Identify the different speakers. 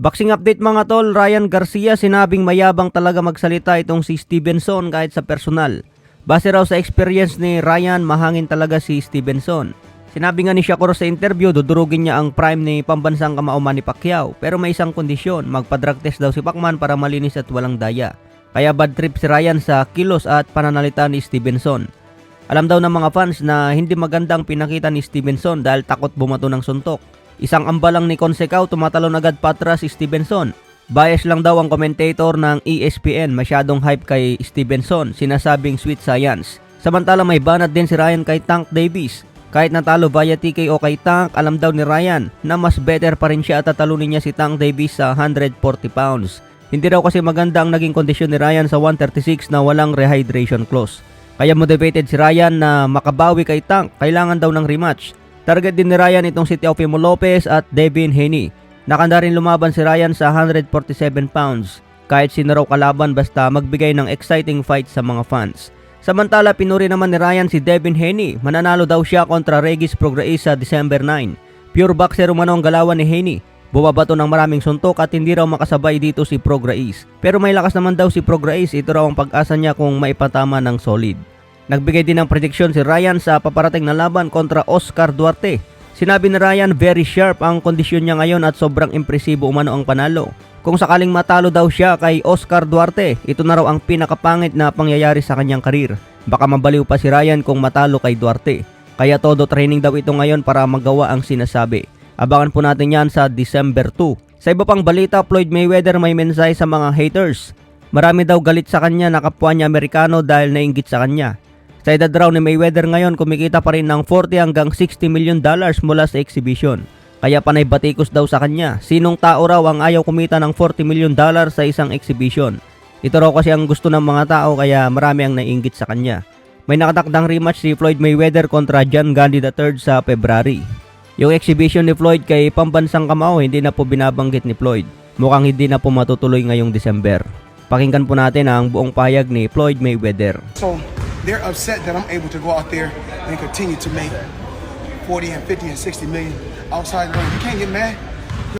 Speaker 1: Boxing update mga tol, Ryan Garcia sinabing mayabang talaga magsalita itong si Stevenson kahit sa personal. Base raw sa experience ni Ryan, mahangin talaga si Stevenson. Sinabi nga ni Shakur sa interview, dudurugin niya ang prime ni pambansang kamao Manny Pacquiao. Pero may isang kondisyon, magpa-drug test daw si Pacman para malinis at walang daya. Kaya bad trip si Ryan sa kilos at pananalita ni Stevenson. Alam daw ng mga fans na hindi magandang pinakita ni Stevenson dahil takot bumato ng suntok. Isang ambalang ni Consecao, tumatalon agad patras si Stevenson. Bias lang daw ang commentator ng ESPN, masyadong hype kay Stevenson, sinasabing sweet science. Samantala may banat din si Ryan kay Tank Davis. Kahit natalo via TKO kay Tank, alam daw ni Ryan na mas better pa rin siya at tatalunin niya si Tank Davis sa 140 pounds. Hindi raw kasi maganda ang naging kondisyon ni Ryan sa 136 na walang rehydration clause. Kaya motivated si Ryan na makabawi kay Tank, kailangan daw ng rematch. Target din ni Ryan itong si Teofimo Lopez at Devin Haney. Nakanda rin lumaban si Ryan sa 147 pounds. Kahit sino raw kalaban basta magbigay ng exciting fight sa mga fans. Samantala pinuri naman ni Ryan si Devin Haney. Mananalo daw siya kontra Regis Prograis sa December 9. Pure boxer umano ang galawan ni Haney. Bumabato ng maraming suntok at hindi raw makasabay dito si Prograis. Pero may lakas naman daw si Prograis, ito raw ang pag-asa niya kung maipatama ng solid. Nagbigay din ng prediksyon si Ryan sa paparating na laban kontra Oscar Duarte. Sinabi ni Ryan very sharp ang kondisyon niya ngayon at sobrang impresibo umano ang panalo. Kung sakaling matalo daw siya kay Oscar Duarte, ito na raw ang pinakapangit na pangyayari sa kanyang karir. Baka mabaliw pa si Ryan kung matalo kay Duarte. Kaya todo training daw ito ngayon para magawa ang sinasabi. Abangan po natin yan sa December 2. Sa iba pang balita, Floyd Mayweather may mensahe sa mga haters. Marami daw galit sa kanya na kapwa niya Amerikano dahil nainggit sa kanya. Sa edad raw ni Mayweather ngayon, kumikita pa rin ng 40 hanggang 60 million dollars mula sa exhibition. Kaya panay batikos daw sa kanya. Sinong tao raw ang ayaw kumita ng 40 million dollars sa isang exhibition? Ito raw kasi ang gusto ng mga tao kaya marami ang naiinggit sa kanya. May nakatakdang rematch si Floyd Mayweather kontra John Gandhi III sa February. Yung exhibition ni Floyd kay pambansang kamao hindi na po binabanggit ni Floyd. Mukhang hindi na po matutuloy ngayong December. Pakinggan po natin ang buong pahayag ni Floyd Mayweather.
Speaker 2: So they're upset that I'm able to go out there and continue to make 40 and 50 and 60 million outside the ring. You can't get mad.